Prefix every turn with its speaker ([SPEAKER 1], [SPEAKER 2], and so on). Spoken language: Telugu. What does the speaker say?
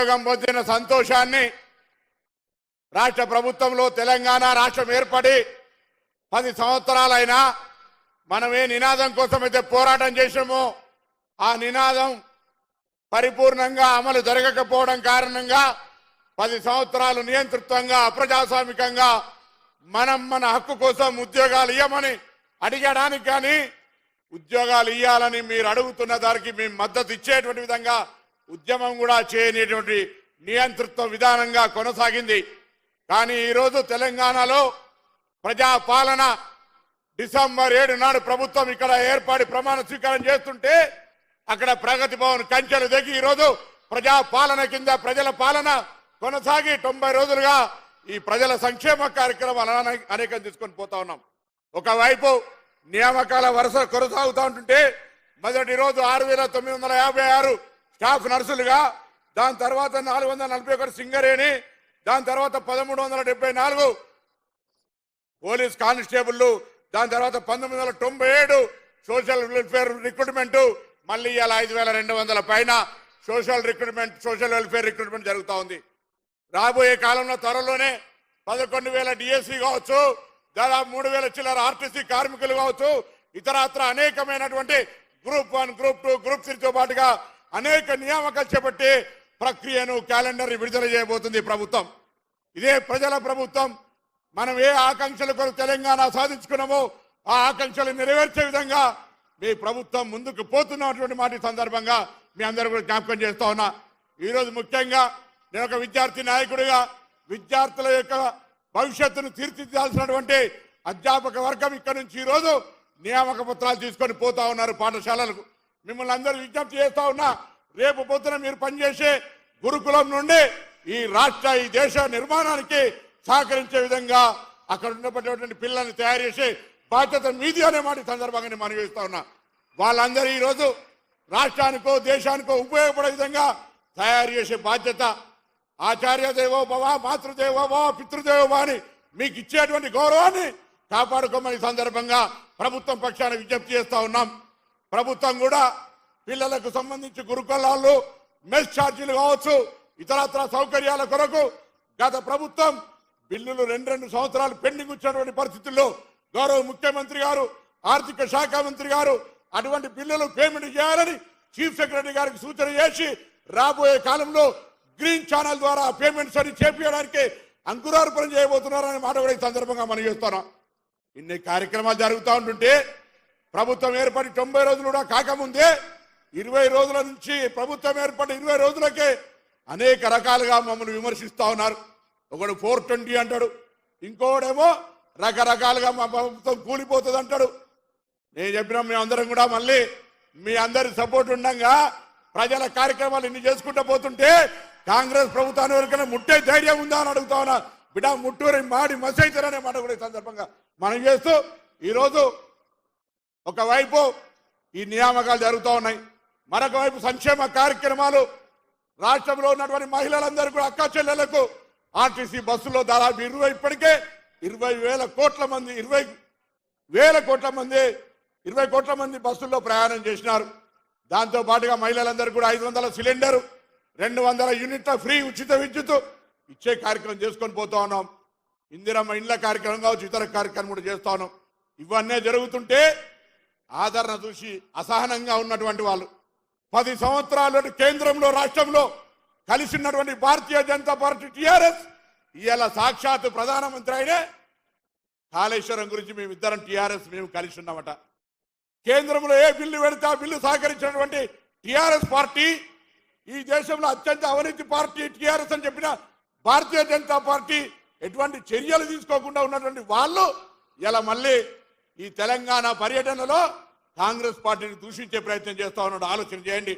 [SPEAKER 1] పొందిన సంతోషాన్ని రాష్ట్ర ప్రభుత్వంలో తెలంగాణ రాష్ట్రం ఏర్పడి 10 సంవత్సరాలైనా మనం ఏ నినాదం కోసమైతే పోరాటం చేశామో ఆ నినాదం పరిపూర్ణంగా అమలు జరగకపోవడం కారణంగా 10 సంవత్సరాలు నియంతృత్వంగా అప్రజాస్వామికంగా మన హక్కు కోసం ఉద్యోగాలు ఇవ్వమని అడిగడానికి కానీ ఉద్యోగాలు ఇవ్వాలని మీరు అడుగుతున్న దానికి మేము మద్దతు ఇచ్చేటువంటి విధంగా ఉద్యమం కూడా చేయనేటువంటి నియంతృత్వ విధానంగా కొనసాగింది. కానీ ఈరోజు తెలంగాణలో ప్రజాపాలన డిసెంబర్ 7 నాడు ప్రభుత్వం ఇక్కడ ఏర్పాటు ప్రమాణ స్వీకారం చేస్తుంటే అక్కడ ప్రగతి భవన్ కంచెలు దిగి ఈరోజు ప్రజాపాలన కింద ప్రజల పాలన కొనసాగి 90 రోజులుగా ఈ ప్రజల సంక్షేమ కార్యక్రమాలు అనేకం తీసుకొని పోతా ఉన్నాం. ఒకవైపు నియామకాల వరుస కొనసాగుతూ ఉంటుంటే మొదటి రోజు 6,956 స్టాఫ్ నర్సులుగా, దాని తర్వాత 441 సింగరేణి, దాని తర్వాత 1,374 పోలీస్ కానిస్టేబుల్, దాని తర్వాత 1997 సోషల్ వెల్ఫేర్ రిక్రూట్మెంట్, మళ్ళీ ఇలా 5,200 పైన social recruitment social welfare recruitment జరుగుతూ ఉంది. రాబోయే కాలంలో త్వరలోనే 11,000 డిఎస్సీ కావచ్చు, దాదాపు 3,000 చిల్లర ఆర్టీసీ కార్మికులు కావచ్చు, ఇతరత్ర అనేకమైనటువంటి గ్రూప్ 1, గ్రూప్ 2, గ్రూప్ 3తో పాటుగా అనేక నియామకాలు చేపట్టి ప్రక్రియను క్యాలెండర్ విడుదల చేయబోతుంది ప్రభుత్వం. ఇదే ప్రజల ప్రభుత్వం. మనం ఏ ఆకాంక్షల కొరకు తెలంగాణ సాధించుకున్నామో ఆ ఆకాంక్షలు నెరవేర్చే విధంగా మీ ప్రభుత్వం ముందుకు పోతున్నటువంటి మాట సందర్భంగా మీ అందరూ కూడా జ్ఞాపకం చేస్తా ఉన్నా. ఈరోజు ముఖ్యంగా నేను ఒక విద్యార్థి నాయకుడిగా విద్యార్థుల యొక్క భవిష్యత్తును తీర్చిదిద్దాల్సినటువంటి అధ్యాపక వర్గం ఇక్కడ నుంచి ఈరోజు నియామక పత్రాలు తీసుకొని పోతా ఉన్నారు పాఠశాలలకు. మిమ్మల్ని అందరూ విజ్ఞప్తి చేస్తా ఉన్నా, రేపు పొద్దున మీరు పనిచేసే గురుకులం నుండి ఈ దేశ నిర్మాణానికి సహకరించే విధంగా అక్కడ ఉన్నటువంటి పిల్లల్ని తయారు చేసే బాధ్యత మీది అనే మాట సందర్భంగా నేను మనవి చేస్తా ఉన్నా. వాళ్ళందరూ ఈరోజు రాష్ట్రానికో దేశానికో ఉపయోగపడే విధంగా తయారు చేసే బాధ్యత ఆచార్య దేవో భవ, మాతృదేవో భవ, పితృదేవో భవ అని మీకు ఇచ్చేటువంటి గౌరవాన్ని కాపాడుకోమని సందర్భంగా ప్రభుత్వం పక్షాన విజ్ఞప్తి చేస్తా ఉన్నాం. ప్రభుత్వం కూడా పిల్లలకు సంబంధించి గురుకులాలు, మెస్ ఛార్జీలు కావచ్చు, ఇతరత్ర సౌకర్యాల కొరకు గత ప్రభుత్వం బిల్లులు 2 సంవత్సరాలు పెండింగ్ వచ్చినటువంటి పరిస్థితుల్లో గౌరవ ముఖ్యమంత్రి గారు, ఆర్థిక శాఖ మంత్రి గారు అటువంటి బిల్లులు పేమెంట్ చేయాలని చీఫ్ సెక్రటరీ గారికి సూచన చేసి రాబోయే కాలంలో గ్రీన్ ఛానల్ ద్వారా పేమెంట్స్ అని చేపించడానికి అంకురార్పణ చేయబోతున్నారనే మాట కూడా ఈ సందర్భంగా మనం చేస్తున్నాం. ఇన్ని కార్యక్రమాలు జరుగుతూ ఉంటుంటే ప్రభుత్వం ఏర్పడి 90 రోజులు కూడా కాకముందే 20 రోజుల నుంచి ప్రభుత్వం ఏర్పడి 20 రోజులకే అనేక రకాలుగా మమ్మల్ని విమర్శిస్తూ ఉన్నారు. ఒకడు 420 అంటాడు, ఇంకోడేమో రకరకాలుగా మా ప్రభుత్వం కూలిపోతుంది అంటాడు. నేను చెప్పినా మేమందరం కూడా మళ్ళీ మీ అందరి సపోర్ట్ ఉండగా ప్రజల కార్యక్రమాలు ఇన్ని చేసుకుంటూ పోతుంటే కాంగ్రెస్ ప్రభుత్వాన్ని ఎవరికైనా ముట్టే ధైర్యం ఉందా అని అడుగుతా ఉన్నా. బిడ్డ ముట్టూరి మాడి మసైతారనే మాట కూడా ఈ సందర్భంగా మనం చేస్తూ ఈరోజు ఒకవైపు ఈ నియామకాలు జరుగుతూ ఉన్నాయి, మరొక వైపు సంక్షేమ కార్యక్రమాలు రాష్ట్రంలో ఉన్నటువంటి మహిళలందరూ కూడా అక్క చెల్లెలకు ఆర్టీసీ బస్సులో దాదాపు 20 కోట్ల మంది బస్సుల్లో ప్రయాణం చేసినారు. దాంతో పాటుగా మహిళలందరూ కూడా 500 సిలిండర్, 200 యూనిట్ల ఫ్రీ ఉచిత విద్యుత్ ఇచ్చే కార్యక్రమం చేసుకొని పోతా ఉన్నాం. ఇందిరమ్మ ఇండ్ల కార్యక్రమం కావచ్చు, ఇతర కార్యక్రమం కూడా చేస్తా ఉన్నాం. ఇవన్నీ జరుగుతుంటే ఆదరణ చూసి అసహనంగా ఉన్నటువంటి వాళ్ళు 10 సంవత్సరాలు కేంద్రంలో రాష్ట్రంలో కలిసి ఉన్నటువంటి భారతీయ జనతా పార్టీ టీఆర్ఎస్ ఇవాళ సాక్షాత్ ప్రధానమంత్రి అయినే కాళేశ్వరం గురించి మేమిద్దరం టీఆర్ఎస్ మేము కలిసి ఉన్నామట. కేంద్రంలో ఏ బిల్లు పెడితే ఆ బిల్లు సహకరించినటువంటి టీఆర్ఎస్ పార్టీ, ఈ దేశంలో అత్యంత అవినీతి పార్టీ టీఆర్ఎస్ అని చెప్పిన భారతీయ జనతా పార్టీ ఎటువంటి చర్యలు తీసుకోకుండా ఉన్నటువంటి వాళ్ళు ఇలా మళ్ళీ ఈ తెలంగాణ పర్యటనలో కాంగ్రెస్ పార్టీని దూషించే ప్రయత్నం చేస్తా ఉన్నాడు. ఆలోచన చేయండి.